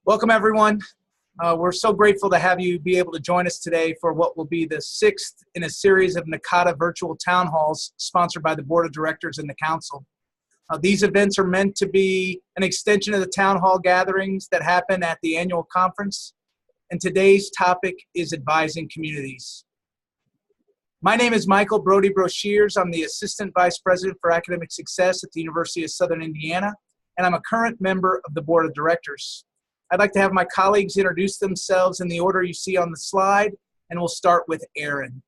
Welcome, everyone. We're so grateful to have you be able to join us today for what will be the 6th in a series of NACADA virtual town halls sponsored by the Board of Directors and the Council. These events are meant to be an extension of the town hall gatherings that happen at the annual conference, and today's topic is advising communities. My name is Michael Brody Broshears. I'm the Assistant Vice President for Academic Success at the University of Southern Indiana, and I'm a current member of the Board of Directors. I'd like to have my colleagues introduce themselves in the order you see on the slide, and we'll start with Erin.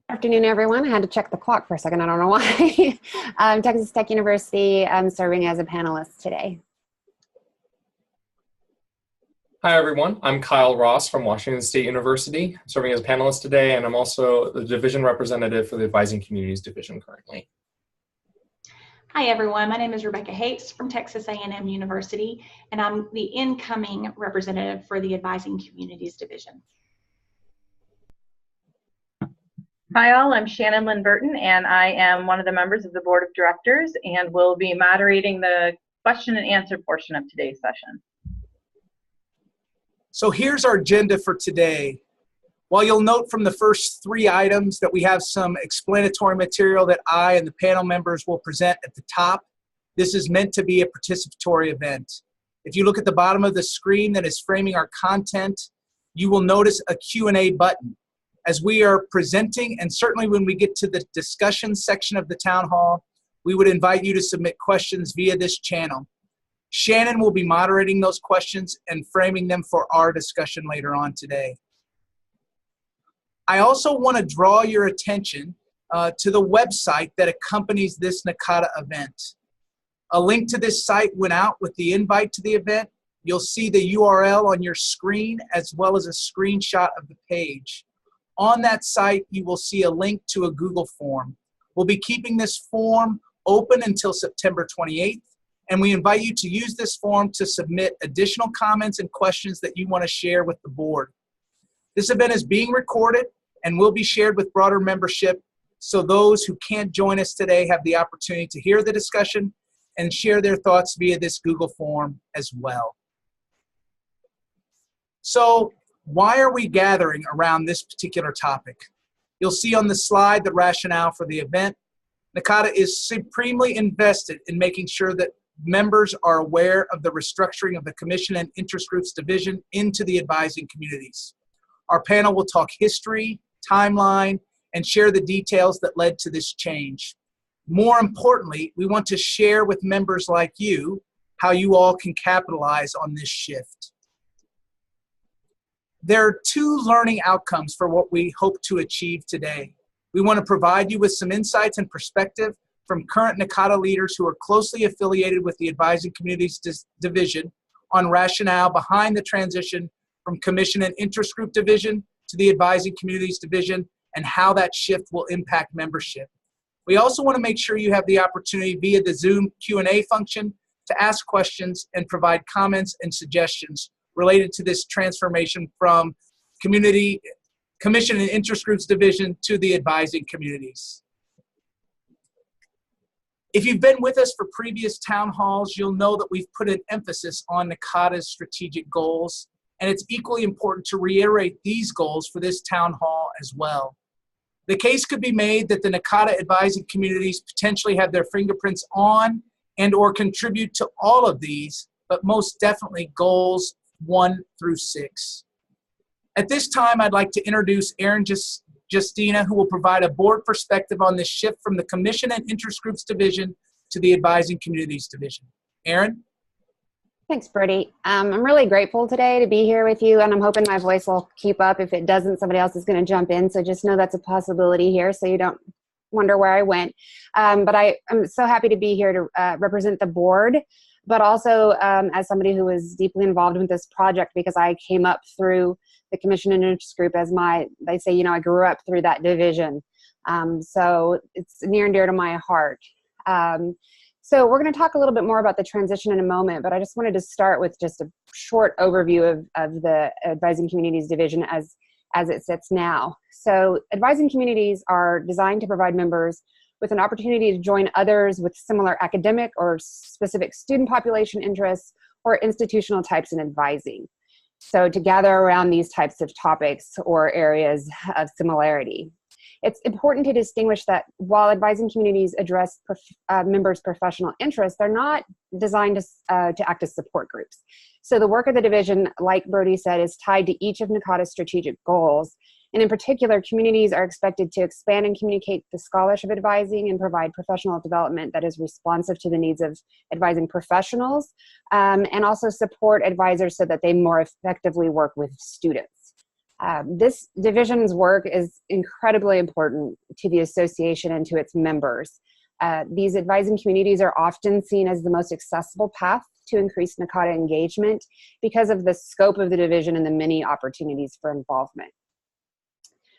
Good afternoon, everyone. I had to check the clock for a second. I don't know why. Texas Tech University, I'm serving as a panelist today. Hi, everyone. I'm Kyle Ross from Washington State University. I'm serving as a panelist today, and I'm also the division representative for the Advising Communities Division currently. Hi, everyone. My name is Rebecca Hates from Texas A&M University, and I'm the incoming representative for the Advising Communities Division. Hi, all. I'm Shannon Lynn Burton, and I am one of the members of the Board of Directors and will be moderating the question and answer portion of today's session. So here's our agenda for today. While you'll note from the first 3 items that we have some explanatory material that I and the panel members will present at the top, this is meant to be a participatory event. If you look at the bottom of the screen that is framing our content, you will notice a Q&A button. As we are presenting, and certainly when we get to the discussion section of the town hall, we would invite you to submit questions via this channel. Shannon will be moderating those questions and framing them for our discussion later on today. I also want to draw your attention to the website that accompanies this NACADA event. A link to this site went out with the invite to the event. You'll see the URL on your screen as well as a screenshot of the page. On that site, you will see a link to a Google form. We'll be keeping this form open until September 28th, and we invite you to use this form to submit additional comments and questions that you want to share with the board. This event is being recorded and will be shared with broader membership, so those who can't join us today have the opportunity to hear the discussion and share their thoughts via this Google form as well. So why are we gathering around this particular topic? You'll see on the slide the rationale for the event. NACADA is supremely invested in making sure that members are aware of the restructuring of the Commission and Interest Groups Division into the advising communities. Our panel will talk history, timeline, and share the details that led to this change. More importantly, we want to share with members like you how you all can capitalize on this shift. There are 2 learning outcomes for what we hope to achieve today. We want to provide you with some insights and perspective from current NACADA leaders who are closely affiliated with the Advising Communities Division on rationale behind the transition from Commission and Interest Group Division to the Advising Communities Division and how that shift will impact membership. We also want to make sure you have the opportunity via the Zoom Q&A function to ask questions and provide comments and suggestions related to this transformation from Commission and Interest Groups Division to the Advising Communities. If you've been with us for previous town halls, you'll know that we've put an emphasis on NACADA's strategic goals, and it's equally important to reiterate these goals for this town hall as well. The case could be made that the NACADA advising communities potentially have their fingerprints on and or contribute to all of these, but most definitely goals 1 through 6. At this time, I'd like to introduce Erin Justina, who will provide a board perspective on the shift from the Commission and Interest Groups Division to the Advising Communities Division. Erin? Thanks, Brody. I'm really grateful today to be here with you, and I'm hoping my voice will keep up. If it doesn't, somebody else is going to jump in, so just know that's a possibility here so you don't wonder where I went. But I'm so happy to be here to represent the board, but also as somebody who was deeply involved with this project because I came up through the Commission and Interest Group as they say, I grew up through that division. So it's near and dear to my heart. So we're going to talk a little bit more about the transition in a moment, but I just wanted to start with just a short overview of the Advising Communities Division as it sits now. So advising communities are designed to provide members with an opportunity to join others with similar academic or specific student population interests or institutional types in advising. So to gather around these types of topics or areas of similarity. It's important to distinguish that while advising communities address members' professional interests, they're not designed to act as support groups. So the work of the division, like Brody said, is tied to each of NACADA's strategic goals. And in particular, communities are expected to expand and communicate the scholarship advising and provide professional development that is responsive to the needs of advising professionals, and also support advisors so that they more effectively work with students. This division's work is incredibly important to the association and to its members. These advising communities are often seen as the most accessible path to increase NACADA engagement because of the scope of the division and the many opportunities for involvement.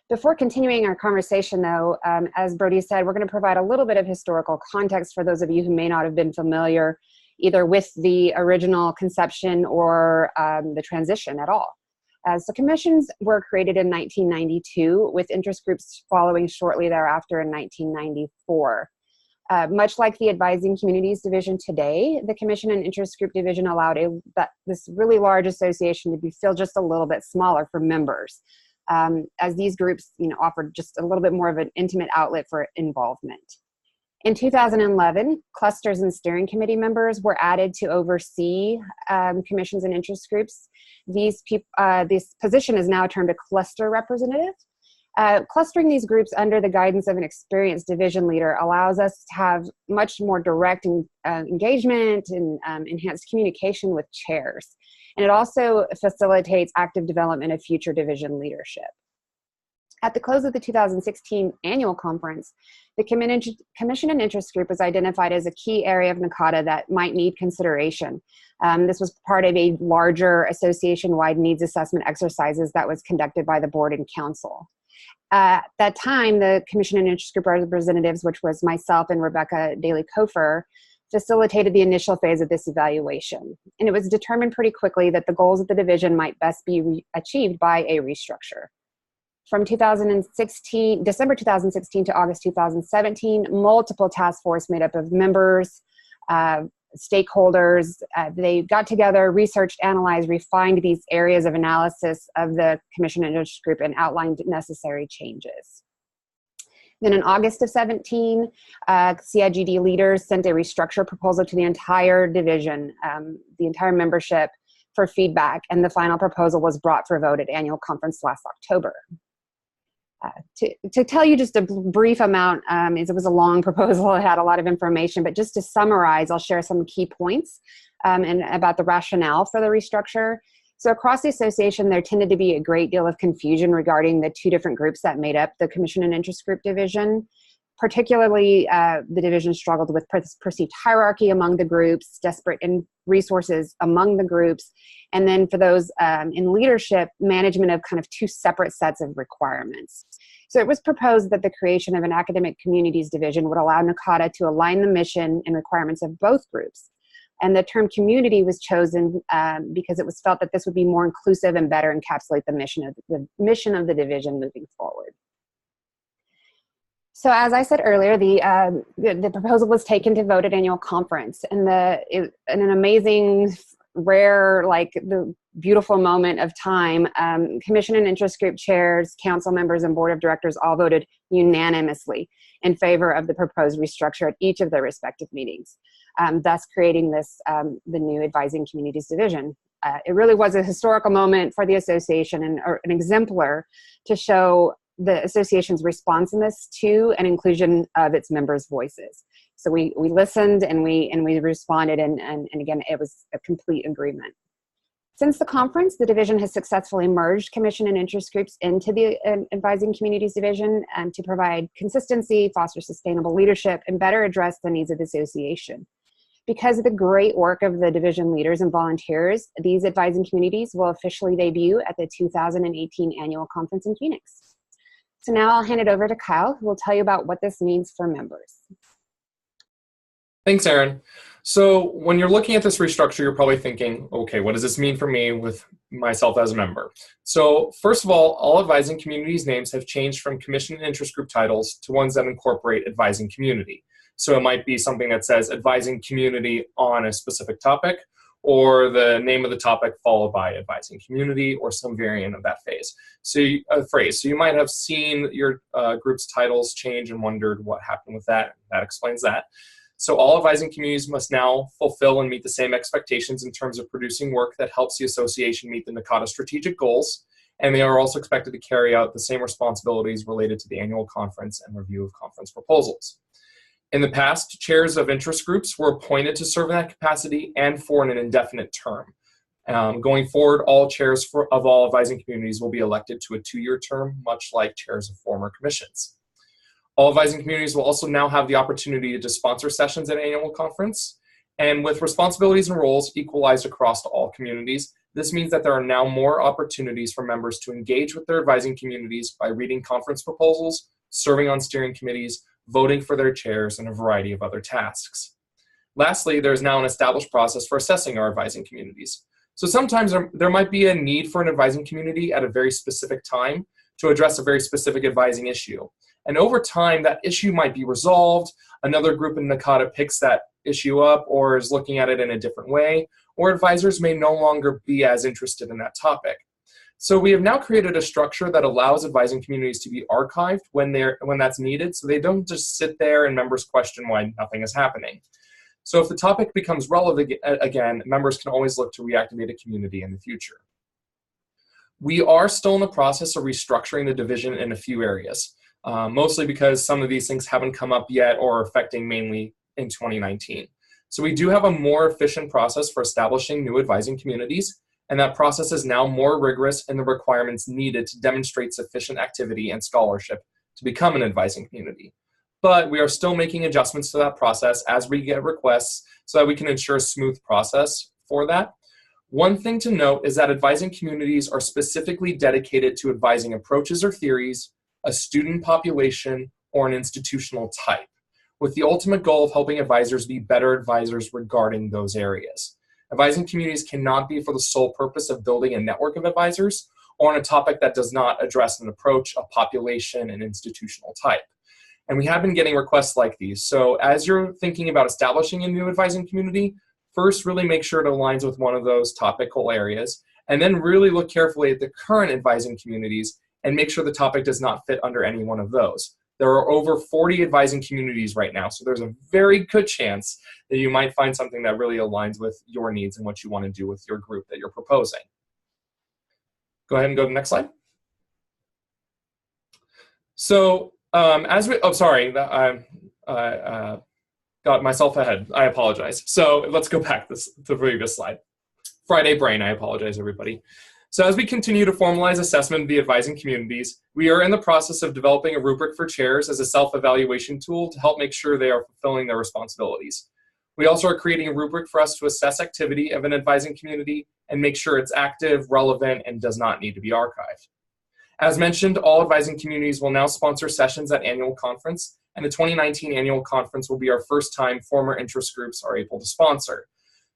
Before continuing our conversation though, as Brody said, we're going to provide a little bit of historical context for those of you who may not have been familiar either with the original conception or the transition at all. So commissions were created in 1992 with interest groups following shortly thereafter in 1994. Much like the Advising Communities Division today, the Commission and Interest Group Division allowed this really large association to be feel just a little bit smaller for members, as these groups offered just a little bit more of an intimate outlet for involvement. In 2011, clusters and steering committee members were added to oversee commissions and interest groups. This position is now termed a cluster representative. Clustering these groups under the guidance of an experienced division leader allows us to have much more direct engagement and enhanced communication with chairs. And it also facilitates active development of future division leadership. At the close of the 2016 annual conference, the Commission and Interest Group was identified as a key area of NACADA that might need consideration. This was part of a larger association-wide needs assessment exercises that was conducted by the board and council. At that time, the Commission and Interest Group representatives, which was myself and Rebecca Daly-Kofer, facilitated the initial phase of this evaluation. And it was determined pretty quickly that the goals of the division might best be achieved by a restructure. From December 2016 to August 2017, multiple task force made up of members, stakeholders, they got together, researched, analyzed, refined these areas of analysis of the Commission and Interest Group and outlined necessary changes. Then in August of 17, CIGD leaders sent a restructure proposal to the entire division, the entire membership, for feedback, and the final proposal was brought for vote at annual conference last October. To tell you just a brief amount, it was a long proposal, it had a lot of information, but just to summarize, I'll share some key points and about the rationale for the restructure. So across the association, there tended to be a great deal of confusion regarding the two different groups that made up the Commission and Interest Group Division. Particularly, the division struggled with perceived hierarchy among the groups, desperate resources among the groups, and then for those in leadership, management of kind of two separate sets of requirements. So it was proposed that the creation of an academic communities division would allow NACADA to align the mission and requirements of both groups. And the term community was chosen because it was felt that this would be more inclusive and better encapsulate the mission of the division moving forward. So as I said earlier, the proposal was taken to vote at annual conference, and in an amazing, rare, the beautiful moment of time, Commission and Interest Group chairs, council members, and board of directors all voted unanimously in favor of the proposed restructure at each of their respective meetings, thus creating the new Advising Communities Division. It really was a historical moment for the association and an exemplar to show the association's responsiveness to and inclusion of its members' voices. So we listened and we responded, and again, it was a complete agreement. Since the conference, the division has successfully merged Commission and Interest Groups into the Advising Communities Division to provide consistency, foster sustainable leadership, and better address the needs of the association. Because of the great work of the division leaders and volunteers, these advising communities will officially debut at the 2018 annual conference in Phoenix. So now I'll hand it over to Kyle, who will tell you about what this means for members. Thanks, Erin. So when you're looking at this restructure, you're probably thinking, okay, what does this mean for me with myself as a member? So first of all advising communities names have changed from Commission and Interest Group titles to ones that incorporate advising community. So it might be something that says advising community on a specific topic, or the name of the topic followed by advising community or some variant of that phrase. So you might have seen your group's titles change and wondered what happened with that. That explains that. So all advising communities must now fulfill and meet the same expectations in terms of producing work that helps the association meet the NACADA strategic goals, and they are also expected to carry out the same responsibilities related to the annual conference and review of conference proposals. In the past, chairs of interest groups were appointed to serve in that capacity and for an indefinite term. Going forward, all chairs of all advising communities will be elected to a 2-year term, much like chairs of former commissions. All advising communities will also now have the opportunity to sponsor sessions at annual conference. And with responsibilities and roles equalized across all communities, this means that there are now more opportunities for members to engage with their advising communities by reading conference proposals, serving on steering committees, voting for their chairs, and a variety of other tasks. Lastly, there is now an established process for assessing our advising communities. So sometimes there might be a need for an advising community at a very specific time to address a very specific advising issue. And over time, that issue might be resolved. Another group in NACADA picks that issue up or is looking at it in a different way, or advisors may no longer be as interested in that topic. So we have now created a structure that allows advising communities to be archived when that's needed, so they don't just sit there and members question why nothing is happening. So if the topic becomes relevant again, members can always look to reactivate a community in the future. We are still in the process of restructuring the division in a few areas, mostly because some of these things haven't come up yet or are affecting mainly in 2019. So we do have a more efficient process for establishing new advising communities, and that process is now more rigorous in the requirements needed to demonstrate sufficient activity and scholarship to become an advising community. But we are still making adjustments to that process as we get requests so that we can ensure a smooth process for that. One thing to note is that advising communities are specifically dedicated to advising approaches or theories, a student population, or an institutional type, with the ultimate goal of helping advisors be better advisors regarding those areas. Advising communities cannot be for the sole purpose of building a network of advisors or on a topic that does not address an approach, a population, and institutional type. And we have been getting requests like these. So as you're thinking about establishing a new advising community, first really make sure it aligns with one of those topical areas, and then really look carefully at the current advising communities and make sure the topic does not fit under any one of those. There are over 40 advising communities right now, so there's a very good chance that you might find something that really aligns with your needs and what you want to do with your group that you're proposing. Go ahead and go to the next slide. So got myself ahead. I apologize. So let's go back to the previous slide. Friday brain, I apologize, everybody. So as we continue to formalize assessment of the advising communities, we are in the process of developing a rubric for chairs as a self-evaluation tool to help make sure they are fulfilling their responsibilities. We also are creating a rubric for us to assess activity of an advising community and make sure it's active, relevant, and does not need to be archived. As mentioned, all advising communities will now sponsor sessions at annual conference, and the 2019 annual conference will be our first time former interest groups are able to sponsor.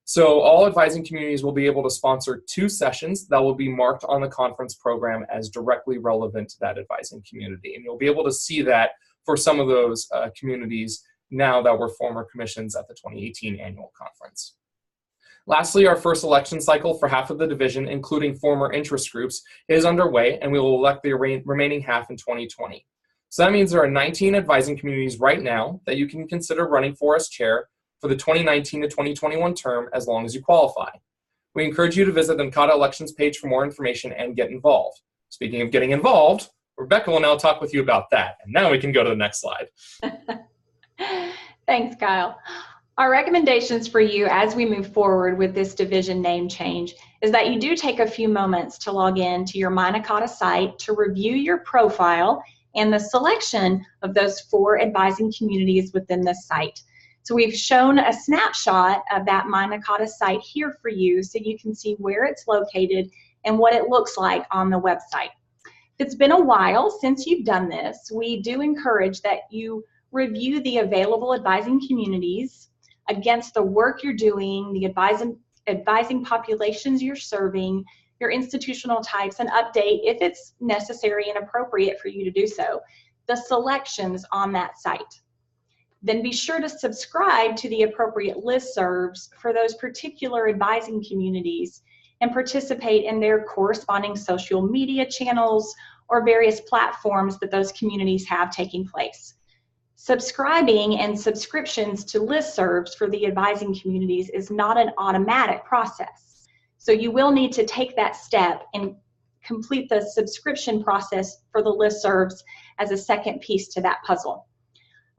So all advising communities will be able to sponsor 2 sessions that will be marked on the conference program as directly relevant to that advising community. And you'll be able to see that for some of those communities now that were former commissions at the 2018 annual conference. Lastly, our first election cycle for half of the division, including former interest groups, is underway, and we will elect the remaining half in 2020. So that means there are 19 advising communities right now that you can consider running for as chair for the 2019 to 2021 term as long as you qualify. We encourage you to visit the NACADA elections page for more information and get involved. Speaking of getting involved, Rebecca will now talk with you about that. And now we can go to the next slide. Thanks, Kyle. Our recommendations for you as we move forward with this division name change is that you do take a few moments to log in to your My NACADA site to review your profile and the selection of those 4 advising communities within the site. So we've shown a snapshot of that My NACADA site here for you so you can see where it's located and what it looks like on the website. If it's been a while since you've done this, we do encourage that you review the available advising communities against the work you're doing, the advising populations you're serving, your institutional types, and update, if it's necessary and appropriate for you to do so, the selections on that site. then be sure to subscribe to the appropriate listservs for those particular advising communities and participate in their corresponding social media channels or various platforms that those communities have taking place. Subscribing and subscriptions to listservs for the advising communities is not an automatic process. So you will need to take that step and complete the subscription process for the listservs as a second piece to that puzzle.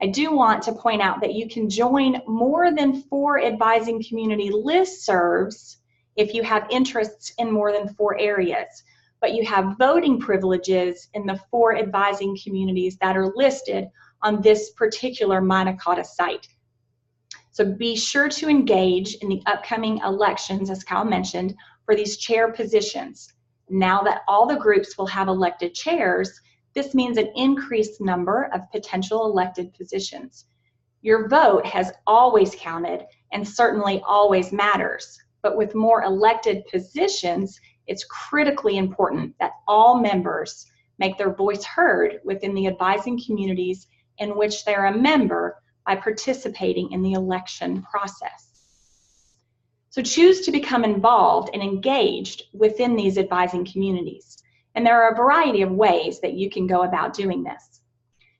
I do want to point out that you can join more than 4 advising community listservs if you have interests in more than 4 areas, but you have voting privileges in the 4 advising communities that are listed on this particular NACADA site. So be sure to engage in the upcoming elections, as Kyle mentioned, for these chair positions. Now that all the groups will have elected chairs, this means an increased number of potential elected positions. Your vote has always counted and certainly always matters, but with more elected positions, it's critically important that all members make their voice heard within the advising communities in which they're a member by participating in the election process. So choose to become involved and engaged within these advising communities. And there are a variety of ways that you can go about doing this.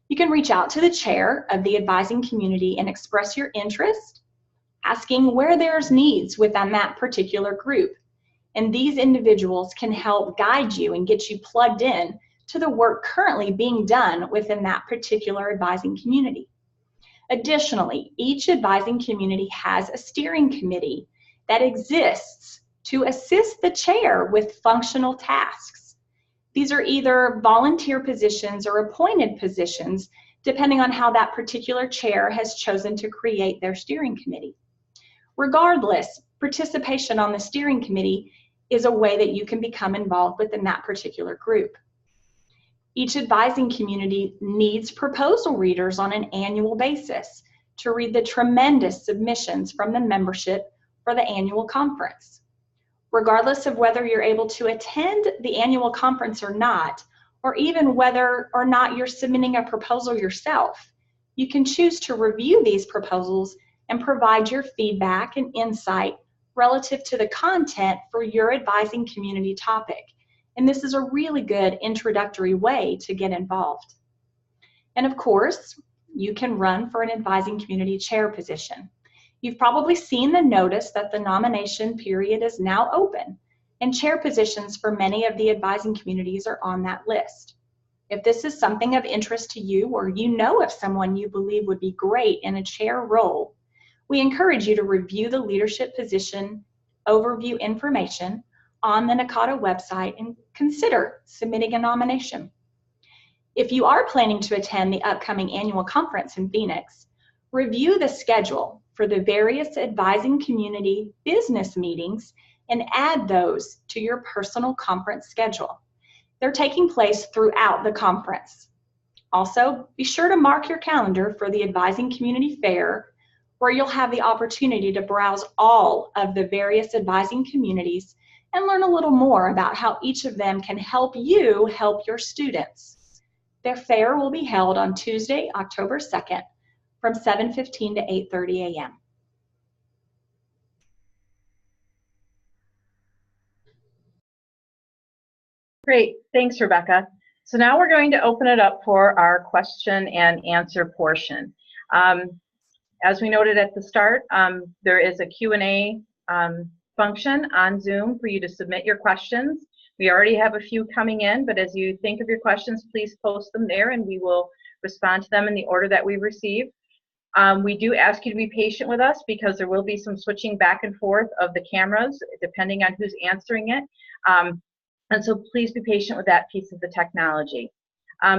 You can reach out to the chair of the advising community and express your interest, asking where there's needs within that particular group. And these individuals can help guide you and get you plugged in to the work currently being done within that particular advising community. Additionally, each advising community has a steering committee that exists to assist the chair with functional tasks. These are either volunteer positions or appointed positions, depending on how that particular chair has chosen to create their steering committee. Regardless, participation on the steering committee is a way that you can become involved within that particular group. Each advising community needs proposal readers on an annual basis to read the tremendous submissions from the membership for the annual conference. Regardless of whether you're able to attend the annual conference or not, or even whether or not you're submitting a proposal yourself, you can choose to review these proposals and provide your feedback and insight relative to the content for your advising community topic. And this is a really good introductory way to get involved. And of course, you can run for an advising community chair position. You've probably seen the notice that the nomination period is now open, and chair positions for many of the advising communities are on that list. If this is something of interest to you, or you know of someone you believe would be great in a chair role, we encourage you to review the leadership position overview information on the NACADA website and consider submitting a nomination. If you are planning to attend the upcoming annual conference in Phoenix, review the schedule for the various advising community business meetings and add those to your personal conference schedule. They're taking place throughout the conference. Also, be sure to mark your calendar for the advising community fair, where you'll have the opportunity to browse all of the various advising communities and learn a little more about how each of them can help you help your students. Their fair will be held on Tuesday, October 2nd from 7:15 to 8:30 a.m. Great, thanks, Rebecca. So now we're going to open it up for our question and answer portion. As we noted at the start, there is a Q&A function on Zoom for you to submit your questions. We already have a few coming in, but as you think of your questions, please post them there and we will respond to them in the order that we receive. We do ask you to be patient with us because there will be some switching back and forth of the cameras depending on who's answering it. And so please be patient with that piece of the technology.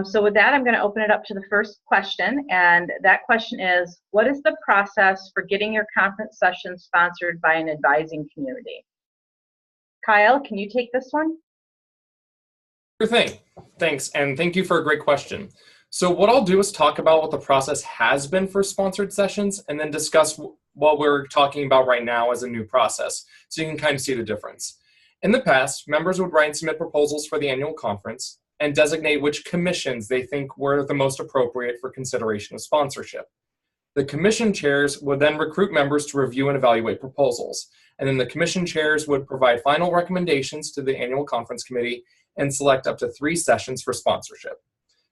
So with that, I'm going to open it up to the first question, and that question is, what is the process for getting your conference session sponsored by an advising community? Kyle, can you take this one? Sure thing. Thanks, and thank you for a great question. So what I'll do is talk about what the process has been for sponsored sessions and then discuss what we're talking about right now as a new process, so you can kind of see the difference. In the past, members would write and submit proposals for the annual conference and designate which commissions they think were the most appropriate for consideration of sponsorship. The commission chairs would then recruit members to review and evaluate proposals. And then the commission chairs would provide final recommendations to the annual conference committee and select up to 3 sessions for sponsorship.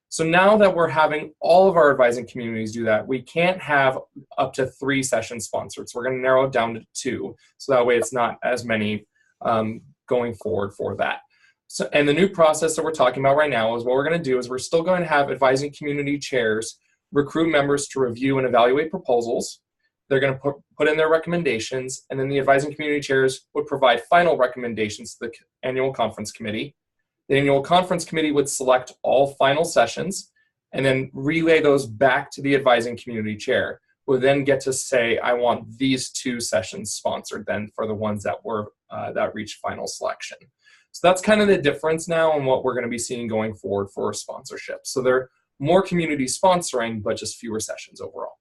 So now that we're having all of our advising communities do that, we can't have up to 3 sessions sponsored. So we're going to narrow it down to 2. So that way it's not as many going forward for that. So, and the new process that we're talking about right now is what we're going to do is we're still going to have advising community chairs recruit members to review and evaluate proposals. They're going to put in their recommendations, and then the advising community chairs would provide final recommendations to the annual conference committee. The annual conference committee would select all final sessions and then relay those back to the advising community chair, who would then get to say, I want these 2 sessions sponsored then for the ones that were that reached final selection. So that's kind of the difference now in what we're going to be seeing going forward for sponsorship. So there are more communities sponsoring, but just fewer sessions overall.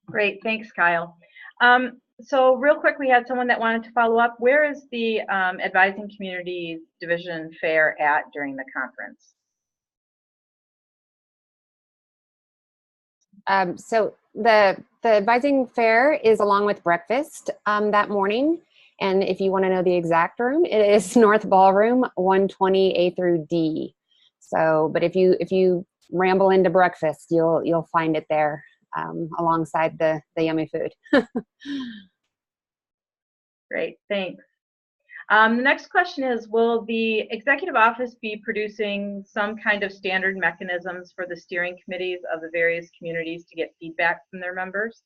Great, thanks, Kyle. So real quick, we had someone that wanted to follow up. Where is the Advising Communities Division Fair at during the conference? So the advising fair is along with breakfast that morning. And if you want to know the exact room, it is North Ballroom 120A through D. So, but if you ramble into breakfast, you'll find it there alongside the yummy food. Great, thanks. The next question is, will the executive office be producing some kind of standard mechanisms for the steering committees of the various communities to get feedback from their members?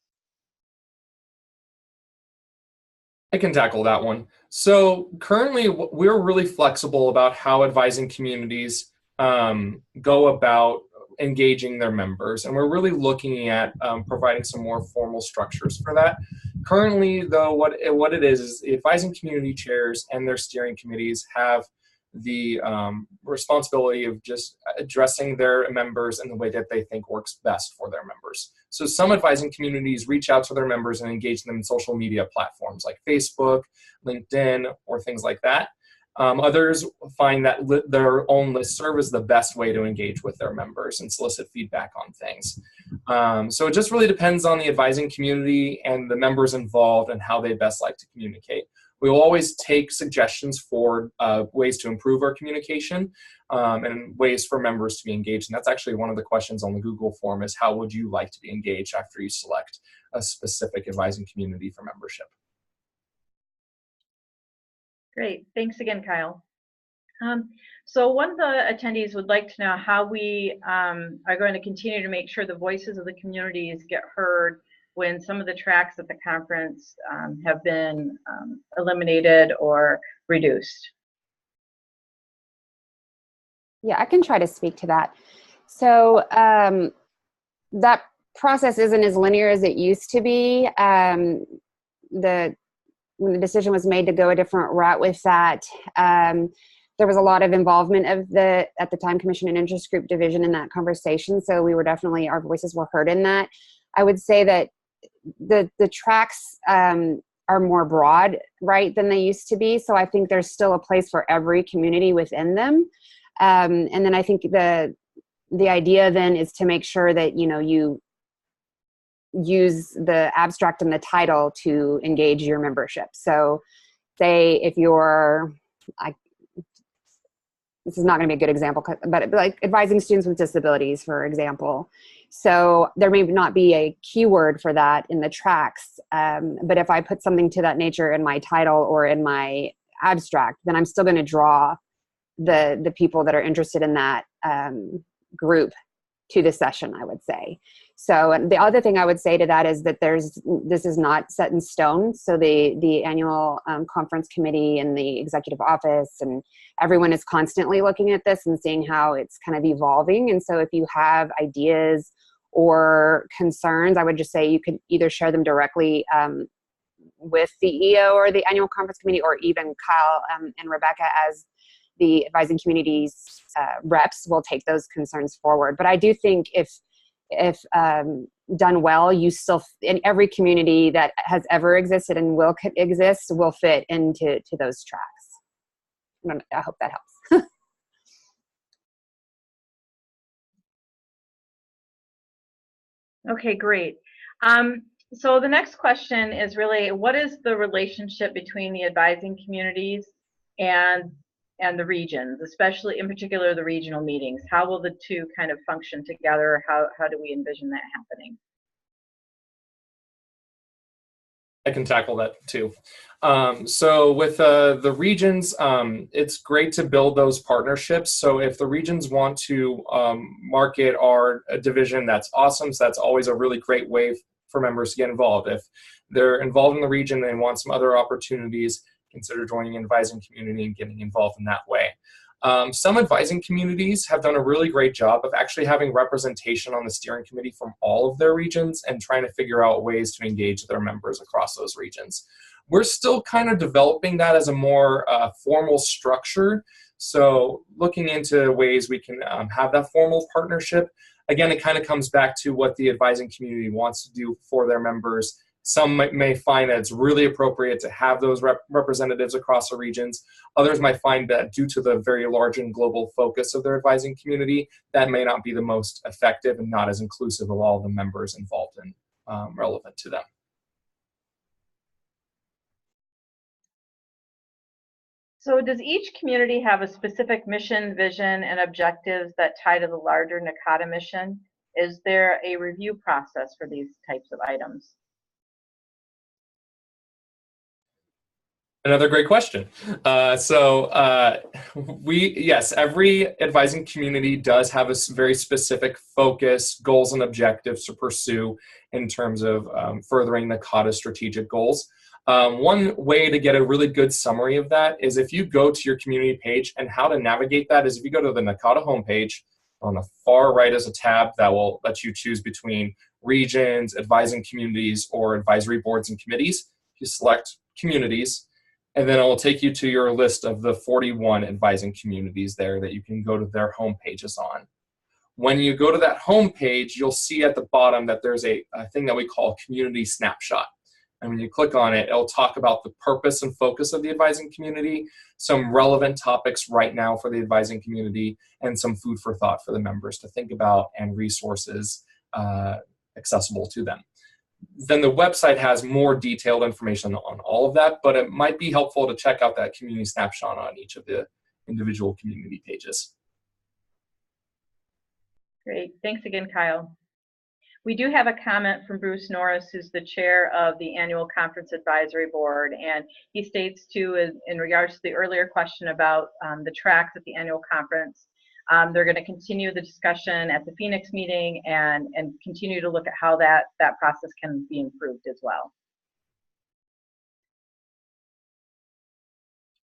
I can tackle that one. So currently, we're really flexible about how advising communities go about engaging their members, and we're really looking at providing some more formal structures for that. Currently, though, what it is the advising community chairs and their steering committees have the responsibility of just addressing their members in the way that they think works best for their members. So some advising communities reach out to their members and engage them in social media platforms like Facebook, LinkedIn, or things like that. Others find that their own listserv is the best way to engage with their members and solicit feedback on things. So it just really depends on the advising community and the members involved and how they best like to communicate. We will always take suggestions for ways to improve our communication and ways for members to be engaged. And that's actually one of the questions on the Google form is how would you like to be engaged after you select a specific advising community for membership? Great, thanks again, Kyle. So one of the attendees would like to know how we are going to continue to make sure the voices of the communities get heard when some of the tracks at the conference have been eliminated or reduced. Yeah, I can try to speak to that. So that process isn't as linear as it used to be. When the decision was made to go a different route with that, there was a lot of involvement of the, at the time, Commission and Interest Group Division in that conversation. So we were definitely, our voices were heard in that. I would say that the tracks are more broad, right, than they used to be. So I think there's still a place for every community within them. And then I think the idea then is to make sure that, you know, you use the abstract and the title to engage your membership. So say if you're, this is not going to be a good example, but like advising students with disabilities, for example. So there may not be a keyword for that in the tracks, but if I put something to that nature in my title or in my abstract, then I'm still going to draw the people that are interested in that group to the session, I would say. So and the other thing I would say to that is that this is not set in stone. So the annual conference committee and the executive office and everyone is constantly looking at this and seeing how it's kind of evolving. And so if you have ideas or concerns, I would just say you could either share them directly with the EO or the annual conference committee, or even Kyle and Rebecca as the advising community's reps will take those concerns forward. But I do think if done well, you still, in every community that has ever existed and will exist, will fit into those tracks. I hope that helps. Okay, great. So the next question is really, what is the relationship between the advising communities and the regions, especially in particular the regional meetings? How will the two kind of function together? How do we envision that happening? I can tackle that too. So with the regions, it's great to build those partnerships. So if the regions want to market our division, that's awesome. So that's always a really great way for members to get involved. If they're involved in the region and they want some other opportunities, consider joining an advising community and getting involved in that way. Some advising communities have done a really great job of actually having representation on the steering committee from all of their regions and trying to figure out ways to engage their members across those regions. We're still kind of developing that as a more formal structure. So looking into ways we can have that formal partnership. Again, it kind of comes back to what the advising community wants to do for their members. Some may find that it's really appropriate to have those representatives across the regions. Others might find that due to the very large and global focus of their advising community, that may not be the most effective and not as inclusive of all the members involved and relevant to them. So does each community have a specific mission, vision, and objectives that tie to the larger NACADA mission? Is there a review process for these types of items? Another great question. Yes, every advising community does have a very specific focus, goals, and objectives to pursue in terms of furthering NACADA's strategic goals. One way to get a really good summary of that is if you go to your community page, and how to navigate that is if you go to the NACADA homepage, on the far right is a tab that will let you choose between regions, advising communities, or advisory boards and committees. You select communities, and then it will take you to your list of the 41 advising communities there that you can go to their home pages on. When you go to that home page, you'll see at the bottom that there's a thing that we call community snapshot. And when you click on it, it'll talk about the purpose and focus of the advising community, some relevant topics right now for the advising community, and some food for thought for the members to think about and resources accessible to them. Then the website has more detailed information on all of that, but it might be helpful to check out that community snapshot on each of the individual community pages. Great, thanks again, Kyle. We do have a comment from Bruce Norris, who's the chair of the Annual Conference Advisory Board, and he states too, in regards to the earlier question about the tracks at the annual conference, they're going to continue the discussion at the Phoenix meeting and continue to look at how that process can be improved as well.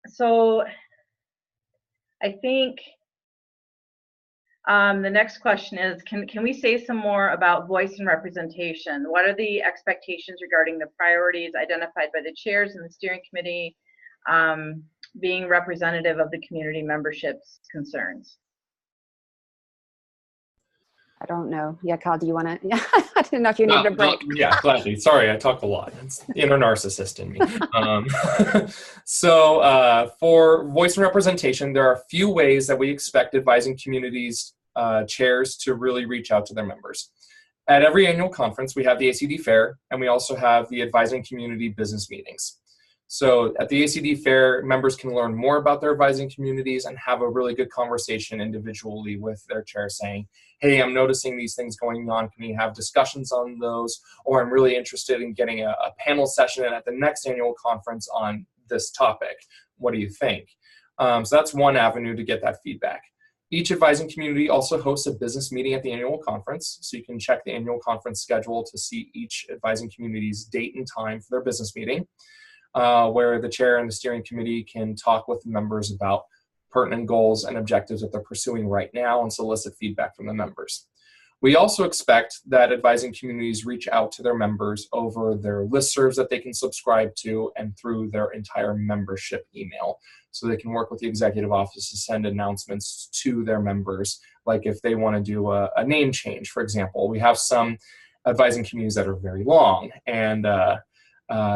So I think the next question is, can we say some more about voice and representation? What are the expectations regarding the priorities identified by the chairs and the steering committee being representative of the community membership's concerns? I don't know. Yeah, Kyle, do you want to? I didn't know if you needed a break. Yeah, gladly. Sorry, I talked a lot. It's the inner narcissist in me. So for voice and representation, there are a few ways that we expect advising communities chairs to really reach out to their members. At every annual conference, we have the ACD Fair, and we also have the advising community business meetings. So at the ACD Fair, members can learn more about their advising communities and have a really good conversation individually with their chair saying, hey, I'm noticing these things going on. Can we have discussions on those? Or I'm really interested in getting a panel session at the next annual conference on this topic. What do you think? So that's one avenue to get that feedback. Each advising community also hosts a business meeting at the annual conference. So you can check the annual conference schedule to see each advising community's date and time for their business meeting. Where the chair and the steering committee can talk with members about pertinent goals and objectives that they're pursuing right now and solicit feedback from the members. We also expect that advising communities reach out to their members over their listservs that they can subscribe to and through their entire membership email. So they can work with the executive office to send announcements to their members, like if they want to do a name change, for example. We have some advising communities that are very long, and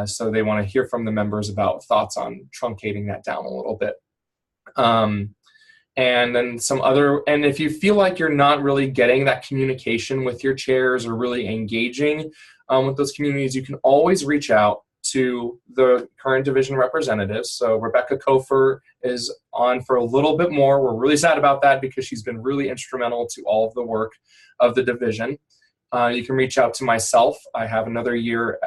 so they want to hear from the members about thoughts on truncating that down a little bit. And then some other, and if you feel like you're not really getting that communication with your chairs or really engaging with those communities, you can always reach out to the current division representatives. So Rebecca Kofer is on for a little bit more. We're really sad about that because she's been really instrumental to all of the work of the division. You can reach out to myself. I have another year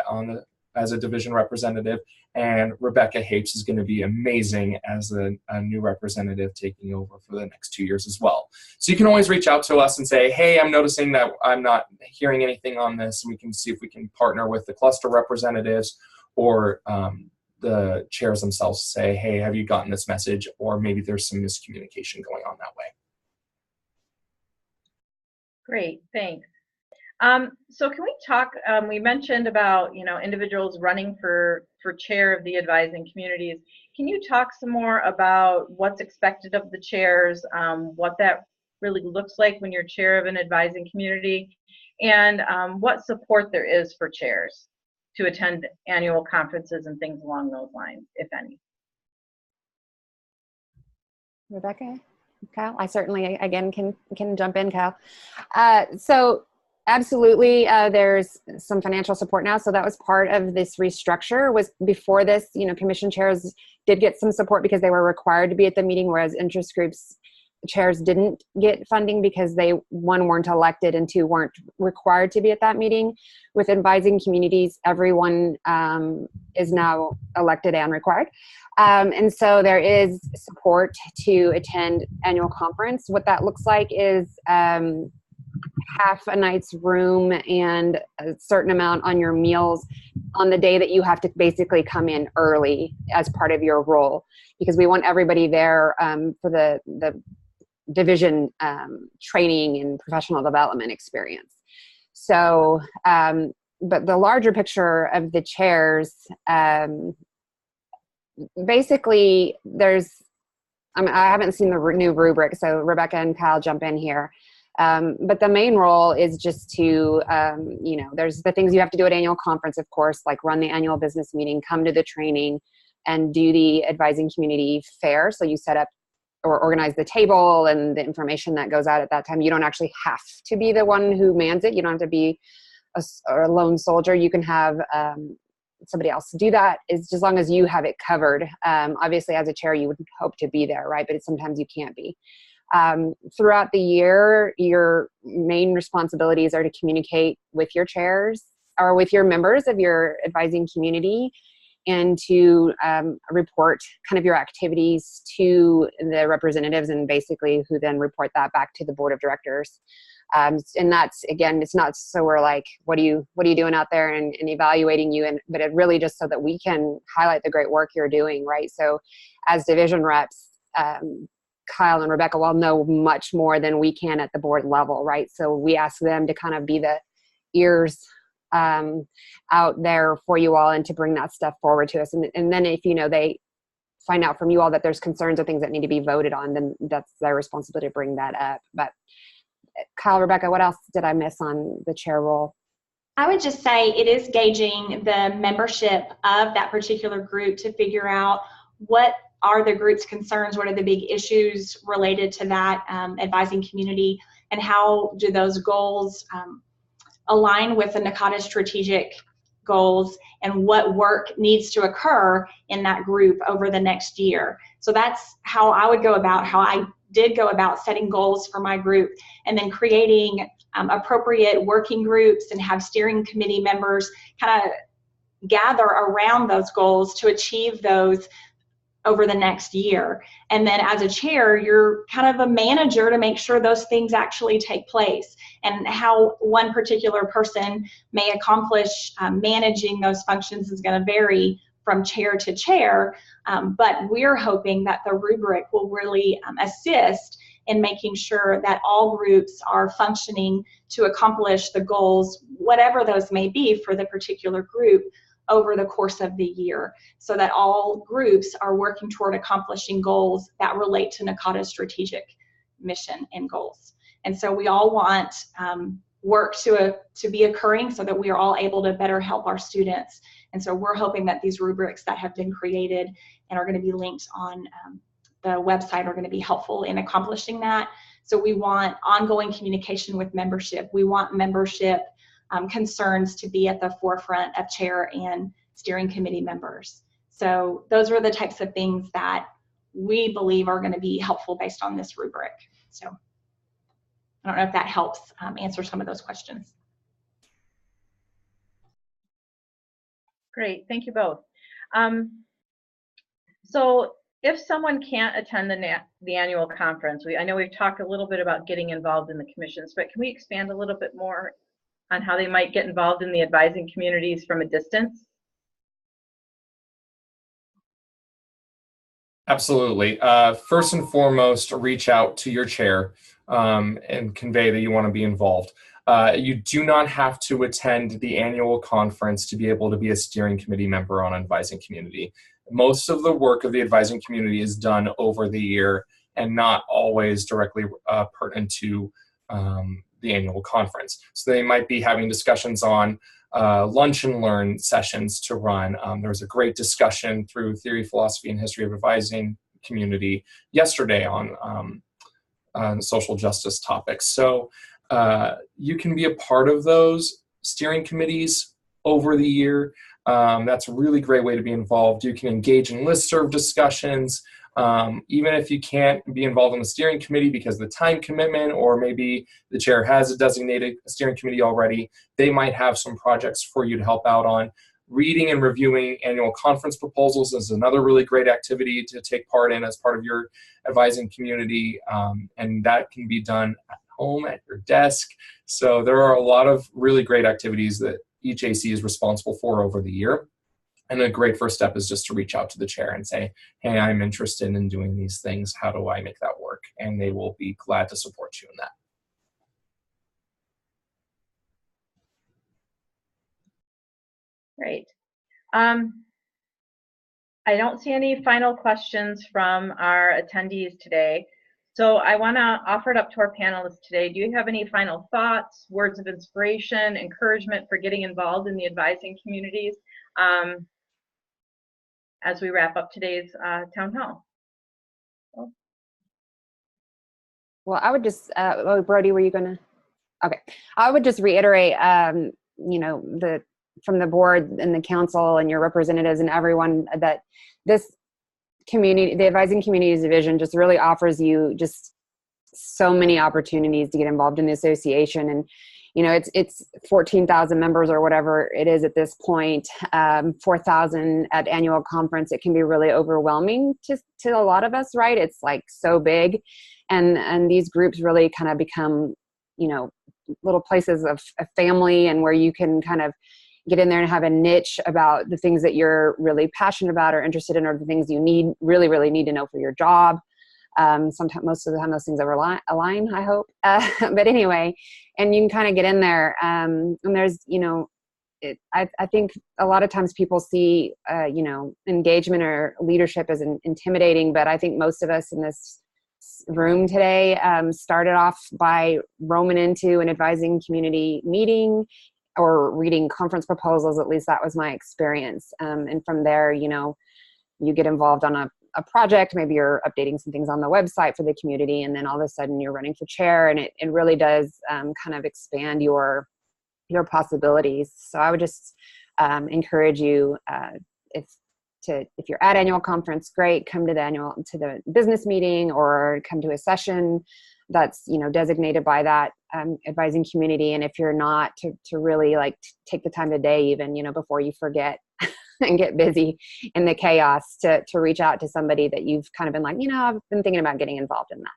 as a division representative, and Rebecca Hapes is going to be amazing as a new representative taking over for the next 2 years as well. So you can always reach out to us and say, hey, I'm noticing that I'm not hearing anything on this, and we can see if we can partner with the cluster representatives or the chairs themselves to say, hey, have you gotten this message? Or maybe there's some miscommunication going on that way. Great, thanks. So can we talk, we mentioned about, individuals running for chair of the advising communities. Can you talk some more about what's expected of the chairs, what that really looks like when you're chair of an advising community, and what support there is for chairs to attend annual conferences and things along those lines, if any? Rebecca? Kyle? I certainly, again, can jump in, Kyle. So absolutely, there's some financial support now. So that was part of this restructure. Was before this, commission chairs did get some support because they were required to be at the meeting, whereas interest groups chairs didn't get funding because they, one, weren't elected, and two, weren't required to be at that meeting. With advising communities, everyone is now elected and required. And so there is support to attend annual conference. What that looks like is half a night's room and a certain amount on your meals on the day that you have to basically come in early as part of your role, because we want everybody there for the division training and professional development experience. So, but the larger picture of the chairs, basically I haven't seen the new rubric, so Rebecca and Kyle jump in here. But the main role is just to, there's the things you have to do at annual conference, of course, like run the annual business meeting, come to the training, and do the advising community fair. So you set up or organize the table and the information that goes out at that time. You don't actually have to be the one who mans it. You don't have to be a lone soldier. You can have somebody else do that, as long as you have it covered. Obviously, as a chair, you would hope to be there, right? But sometimes you can't be. Throughout the year, your main responsibilities are to communicate with your chairs or with your members of your advising community, and to report kind of your activities to the representatives, and basically who then report that back to the board of directors. And that's, again, it's not so we're like, what are you doing out there, and evaluating you, but it really just so that we can highlight the great work you're doing, right? So as division reps, Kyle and Rebecca will know much more than we can at the board level, right? So we ask them to kind of be the ears out there for you all, and to bring that stuff forward to us. And then if, they find out from you all that there's concerns or things that need to be voted on, then that's their responsibility to bring that up. But Kyle, Rebecca, what else did I miss on the chair role? I would just say it is gauging the membership of that particular group to figure out what are the group's concerns, what are the big issues related to that advising community, and how do those goals align with the NACADA strategic goals, and what work needs to occur in that group over the next year. So that's how I did go about setting goals for my group, and then creating appropriate working groups and have steering committee members kind of gather around those goals to achieve those over the next year. And then as a chair, you're kind of a manager to make sure those things actually take place, and how one particular person may accomplish managing those functions is going to vary from chair to chair, but we're hoping that the rubric will really assist in making sure that all groups are functioning to accomplish the goals, whatever those may be for the particular group, over the course of the year, so that all groups are working toward accomplishing goals that relate to NACADA's strategic mission and goals. And so we all want work to be occurring so that we are all able to better help our students. And so we're hoping that these rubrics that have been created and are going to be linked on the website are going to be helpful in accomplishing that. So we want ongoing communication with membership. We want membership concerns to be at the forefront of chair and steering committee members. So those are the types of things that we believe are going to be helpful based on this rubric. So I don't know if that helps answer some of those questions. Great, thank you both. So if someone can't attend the annual conference, I know we've talked a little bit about getting involved in the commissions, but can we expand a little bit more on how they might get involved in the advising communities from a distance? Absolutely. First and foremost, reach out to your chair and convey that you want to be involved. You do not have to attend the annual conference to be able to be a steering committee member on an advising community. Most of the work of the advising community is done over the year and not always directly pertinent to the annual conference. So they might be having discussions on lunch and learn sessions to run. There was a great discussion through Theory, Philosophy, and History of Advising community yesterday on social justice topics. So you can be a part of those steering committees over the year. That's a really great way to be involved. You can engage in listserv discussions. Even if you can't be involved in the steering committee because of the time commitment, or maybe the chair has a designated steering committee already, they might have some projects for you to help out on. Reading and reviewing annual conference proposals is another really great activity to take part in as part of your advising community, and that can be done at home, at your desk. So there are a lot of really great activities that each AC is responsible for over the year. And a great first step is just to reach out to the chair and say, hey, I'm interested in doing these things. How do I make that work? And they will be glad to support you in that. Great. I don't see any final questions from our attendees today. So I want to offer it up to our panelists today. Do you have any final thoughts, words of inspiration, encouragement for getting involved in the advising communities as we wrap up today's town hall? Well, I would just, Brody, were you going to? Okay. I would just reiterate, you know, from the board and the council and your representatives and everyone, that this community, the Advising Communities Division, just really offers you just so many opportunities to get involved in the association. And, you know, it's 14,000 members or whatever it is at this point, 4,000 at annual conference. It can be really overwhelming to a lot of us, right? It's like so big. And these groups really kind of become, you know, little places of family, and where you can kind of get in there and have a niche about the things that you're really passionate about or interested in, or the things you really need to know for your job. Sometimes, most of the time, those things align, I hope. But anyway, and you can kind of get in there. And there's, you know, I think a lot of times people see, you know, engagement or leadership as intimidating, but I think most of us in this room today started off by roaming into an advising community meeting or reading conference proposals. At least that was my experience. And from there, you know, you get involved on a project, maybe you're updating some things on the website for the community, and then all of a sudden you're running for chair, and it really does kind of expand your possibilities. So I would just encourage you, if you're at annual conference, great, come to the business meeting, or come to a session that's, you know, designated by that advising community. And if you're not, to really like take the time today, even, you know, before you forget and get busy in the chaos, to reach out to somebody that you've kind of been like, you know, I've been thinking about getting involved in that.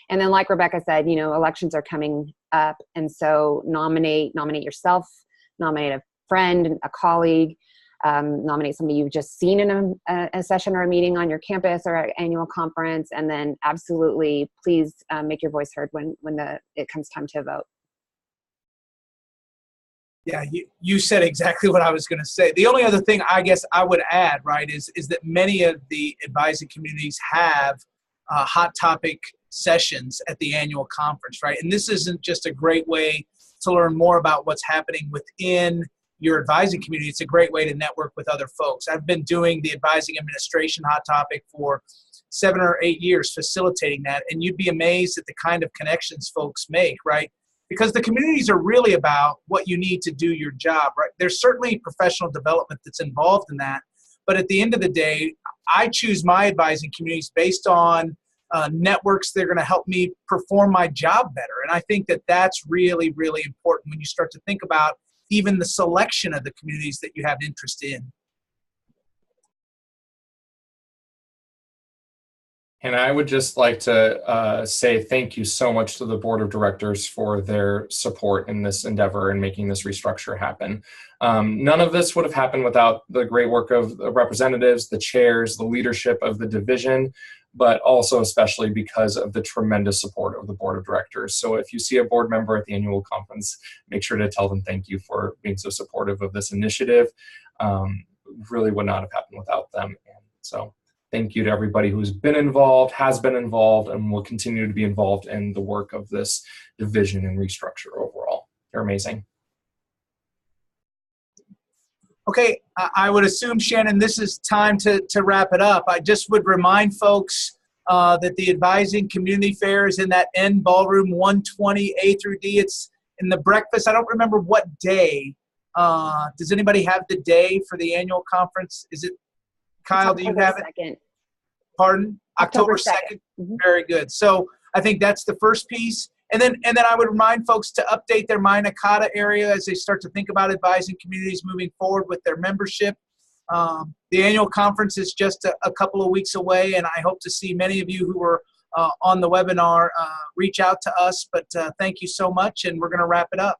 And then, like Rebecca said, you know, elections are coming up, and so nominate yourself, nominate a friend, a colleague, nominate somebody you've just seen in a session or a meeting on your campus or at annual conference, and then absolutely please make your voice heard when it comes time to vote. Yeah, you said exactly what I was going to say. The only other thing I guess I would add, right, is that many of the advising communities have hot topic sessions at the annual conference, right? And this isn't just a great way to learn more about what's happening within your advising community, it's a great way to network with other folks. I've been doing the advising administration hot topic for 7 or 8 years, facilitating that, and you'd be amazed at the kind of connections folks make, right? Because the communities are really about what you need to do your job, right? There's certainly professional development that's involved in that, but at the end of the day, I choose my advising communities based on networks that are going to help me perform my job better. And I think that that's really, really important when you start to think about even the selection of the communities that you have interest in. And I would just like to say thank you so much to the board of directors for their support in this endeavor and making this restructure happen. None of this would have happened without the great work of the representatives, the chairs, the leadership of the division, but also especially because of the tremendous support of the board of directors. So if you see a board member at the annual conference, make sure to tell them thank you for being so supportive of this initiative. Really would not have happened without them. And so thank you to everybody who's been involved, has been involved, and will continue to be involved in the work of this division and restructure overall. You're amazing. Okay, I would assume, Shannon, this is time to wrap it up. I just would remind folks that the advising community fair is in that N ballroom 120 A through D. It's in the breakfast. I don't remember what day. Does anybody have the day for the annual conference? Is it, Kyle, do you have it? 2nd. Pardon? October 2nd. Mm-hmm. Very good. So I think that's the first piece. And then I would remind folks to update their NACADA area as they start to think about advising communities moving forward with their membership. The annual conference is just a couple of weeks away, and I hope to see many of you who were on the webinar reach out to us. But thank you so much, and we're going to wrap it up.